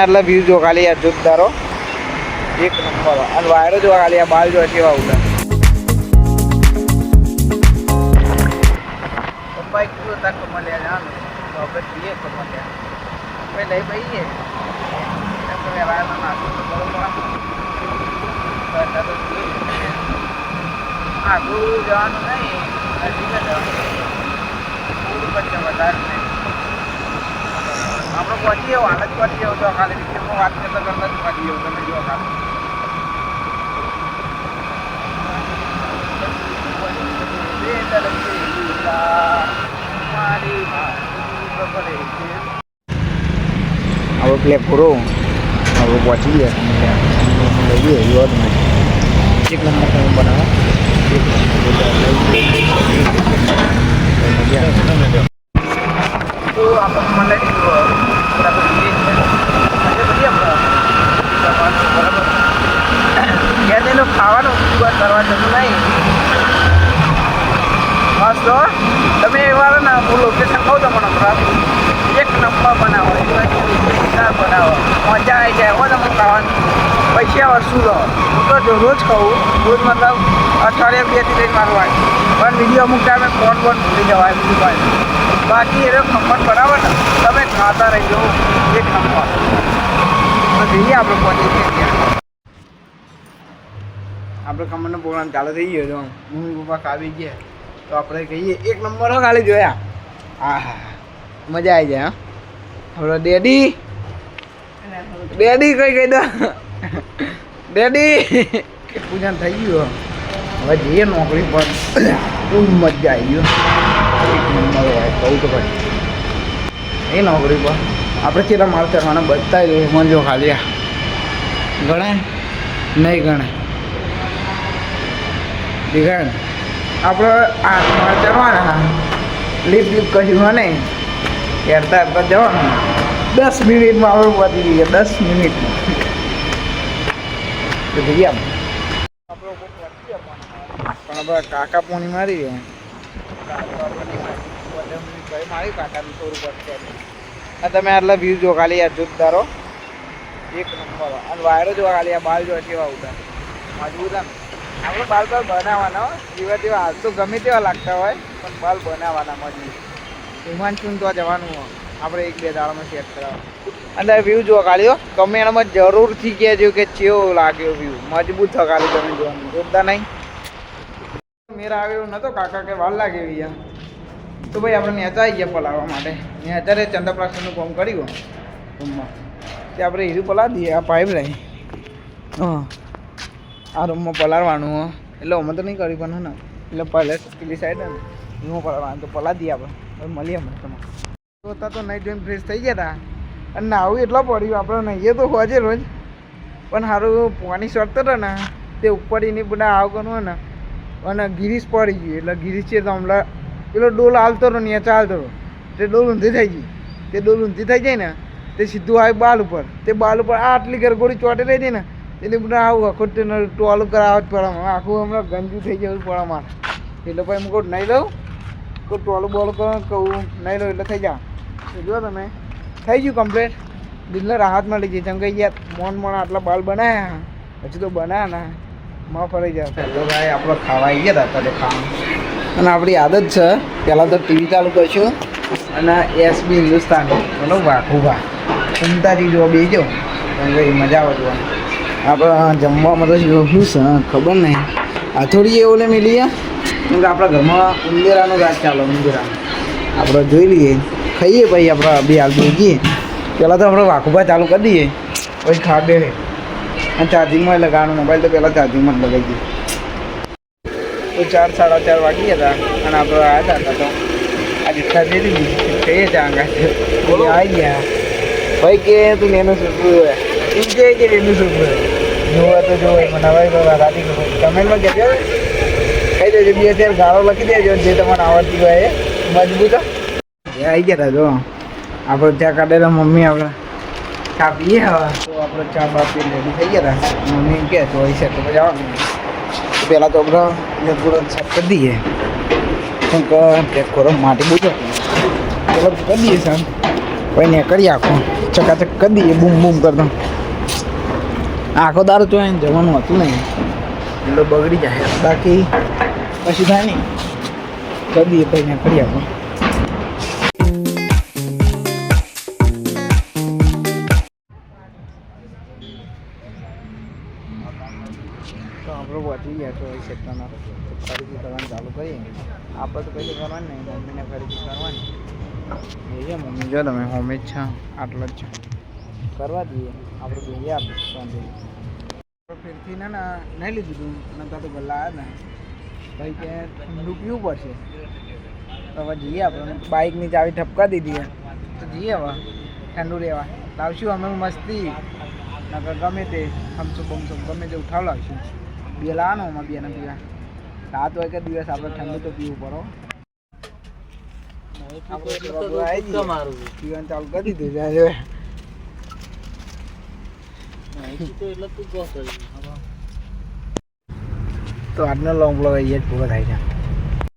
એટલે વ્યૂ જો ખાલી યાર જોરદારો એક નંબર અને વાયરો જો ખાલી આ બાલ જો કેવા ઉડા બાઈક જો તક મળ્યા જાનો તો આપણે જોઈએ તો મળ્યા આપણે લઈ ભાઈએ આપણે વાયરો નાખો તો બરોબર આગળ જવાનું નહીં નજીક જવાનું થોડું પછી વધારે નહીં આપણે પહોંચી જાવ હાલ જ પહોંચી જાવ તો ખાલી વિડીયોમાં વાત કરતા કરતા જ પહોંચી જાવ તમે જો ખાલી હવે પ્લે પૂરો હવે પહોંચી ગયા લઈએ યોદ એક નંબર તમે બનાવો તો આપણે મને બરાબર યાદ ખાવાનું કરવા જતું નહીં મસ્ત તમે એકવાર ને હું લોકેશન કહું તો મને બરાબર એક નંબર બનાવો બનાવો મજા આવી જાય હો તમે ખાવાની પૈસા વસ્તુ લો હું તો રોજ ખાઉં રોજ મતલબ અઠવાડિયે 2 થી લઈને મારું હોય પણ વિડીયો અમુક ટાઈમે ફોન ભૂલી જવાય બીજું ભાઈ બાકી એ નંબર બરાબર ને તમે ખાતા રહીજો એક નંબર તો જઈએ આપણે પહોંચી જઈએ ત્યાં આપણે ખમણનો પ્રોગ્રામ ચાલુ થઈ ગયો તો મમ્મી પપ્પા ખાવી ગયા તો આપણે કહીએ એક નંબર હો ખાલી જોયા હા હા મજા આવી જાય હા હવે ડેડી ડેડી કઈ કહી દો ડેડી પૂજન થઈ ગયું હવે જઈએ નોકરી પર ખૂબ મજા આવી ગયો એક નંબર હોય કહું તો ભાઈ એ નોકરી પર આપણે કેટલા માલ કરવાના બધા જ મનજો ખાલી ગણાય નહીં ગણાય દેખાય આપણે 8 માળ ચડવાના લીપ લીપ કશું નહીં હેરતા હેરતા જવાનું 10 મિનિટમાં આપણે પહોંચી જઈએ 10 મિનિટમાં તો જઈએ આપણે પણ આપણે કાકા પોણી મારી મારી કાકાનું થોડું પડશે તમે આટલા વ્યૂ જો ખાલી યાર જોરદારો એક નંબર અને વાયરો જો ખાલી આ બાલ જો કેવા ઉડા મજબૂત આપણે બાલ બનાવવાના જેવા તેવા હાલ તો ગમે તેવા લાગતા હોય પણ બાલ બનાવવાના મજબૂત હિમાંશુન તો જવાનું હોય આપણે 1-2 દાડામાં સેટ કરાવવાનું અને વ્યૂ જો ખાલી કમેન્ટમાં જરૂરથી કહેજો કે કેવો લાગ્યો વ્યૂ મજબૂત થયો ખાલી તમે જોવાનું જોરદાર નહીં મેરા આવ્યો નતો કાકા કે વાર લાગે યાર તો ભાઈ આપણે નેચા આવી ગયા પલાવવા માટે અત્યારે ચંદ્રપ્રાસનું કામ કર્યું રૂમમાં તે આપણે હીરું પલાવી દઈએ આ પાઇપ લઈ હા આ રૂમમાં પલાળવાનું એટલે અમે તો નહીં કરી પણ ને એટલે પહેલે પેલી સાઈડ ને રૂમમાં પલાળવાનું તો પલા દઈએ આપણે મળીએ અમે તમારે જોતા તો નહીં જોઈને ફ્રેશ થઈ ગયા હતા અને નાવું એટલો પડ્યું આપણે નહીએ તો હોજે રોજ પણ સારું પાણી સરતો હતો ને તે ઉપર એની બધા આવ કરવું ને અને ગિરીશ પડી ગયું એટલે ગિરીશ છે તો હમણાં પેલો ડોલ હાલતો રહ્યો ને ચાલતો રહ્યો તે ડોલ ઊંધી થઈ ગઈ તે ડોલ ઊંધી થઈ જાય ને તે સીધું આવે બાલ ઉપર તે બાલ ઉપર આટલી ગરગોડી ચોટે રહી હતી ને એટલે બધા આવું આખું ટોલ કરાવવા જ પડે આખું હમણાં ગંજુ થઈ જવું પડે મારે એટલે ભાઈ હું કહું નહીં લઉં કોઈ ટોલું બોલ કહું નહીં લઉં એટલે થઈ જા જો તમે થઈ ગયું કમ્પ્લીટ દિલને રાહત મળી ગઈ જેમ કે યાર મોન આટલા બાલ બનાવ્યા પછી તો બનાવ્યા ને માં ફરી જાય પહેલો ભાઈ આપણે ખાવા આવી ગયા હતા તો ખાવાનું અને આપણી આદત છે પહેલાં તો ટીવી ચાલુ કરશું અને એસબી હિન્દુસ્તાની બરાબર વાઘુભા ચિંતાજી જો બેજો કેમ કે મજા આવે જોવાની આપણે જમવામાં તો શું છે ખબર નહીં હથોડી એવું ને મિલીએ કેમ કે આપણા ઘરમાં ઉંદેરાનો રાજ ચાલો ઉંદેરાનો આપણે જોઈ લઈએ ખાઈએ ભાઈ આપણે બી હાલ જઈએ પહેલાં તો આપણે વાઘુભા ચાલુ કરી દઈએ પછી ખા બે અને ચાર્જિંગમાં લગાવવાનું મોબાઈલ તો પહેલાં ચાર્જિંગમાં જ લગાવી દઈએ તો 4-4:30 વાગી ગયા હતા અને આપણે આવ્યા હતા તો આ રીક્ષા જઈ દીધી કહીએ ચાંગા આવી ગયા ભાઈ કે તું એનું છોકરું હોય એમ કે એનું છોકરું જોવા તો જોવે મને ભાઈ રાતી કમેન્ટમાં કહેજો કહી દેજો 2-4 ગાળો લખી દેજો જે તમારે આવડતી હોય એ મજબૂત આવી ગયા હતા જો આપણે ચા કાઢેલા મમ્મી આપણે ચા પીએ હવે તો આપણે ચા બા પી રેડી થઈ ગયા હતા મમ્મી એમ કહે તો છે તો જવાનું પહેલાં તો આપણે થોડો સાફ કરી દઈએ કેમ કે ચેક કરો માટી બહુ પેલા કરી દઈએ સાહેબ પછી ને કરી આખો ચકાચક કરી દઈએ બૂમ બૂમ કરતા. આખો દારો તો એને જવાનું હતું નહીં એટલે બગડી જાય, બાકી પછી થાય નહીં. કરી દઈએ ભાઈ ને કરી આપણે. તો આપણે પહોંચી ગયા છો એ ક્ષેત્રના ખરીદી કરવાનું ચાલુ કરીએ. આપણે તો કશું કરવાનું નહીં, મમ્મીને ખરીદી કરવાની. એ છે મમ્મી, જો તમે હોમે જ છે, આટલો જ છે, કરવા દઈએ આપણે. જોઈએ આપણે શાંતિ ફેરથી ના નહીં લીધું હતું, નતા તો ગલ્લા આવ્યા ને ભાઈ કે ઠંડુ પીવું પડશે. તો હવે જઈએ આપણે. બાઇકની ચાવી ઠપકા દીધી તો જઈએ હવે ઠંડુ લેવા. લાવશું અમે મસ્તી, નકર ગમે તે હમસું બમસું ગમે તે ઉઠાવ લાવશું. બે લાવવાનું અમારે બેને પીવા. રાત હોય કે દિવસ આપણે ઠંડુ તો પીવું પડો. પીવાનું ચાલુ કરી દીધું જાય. તો આજનો લોંગ બ્લોગ અહીંયા જ પૂરો થાય છે.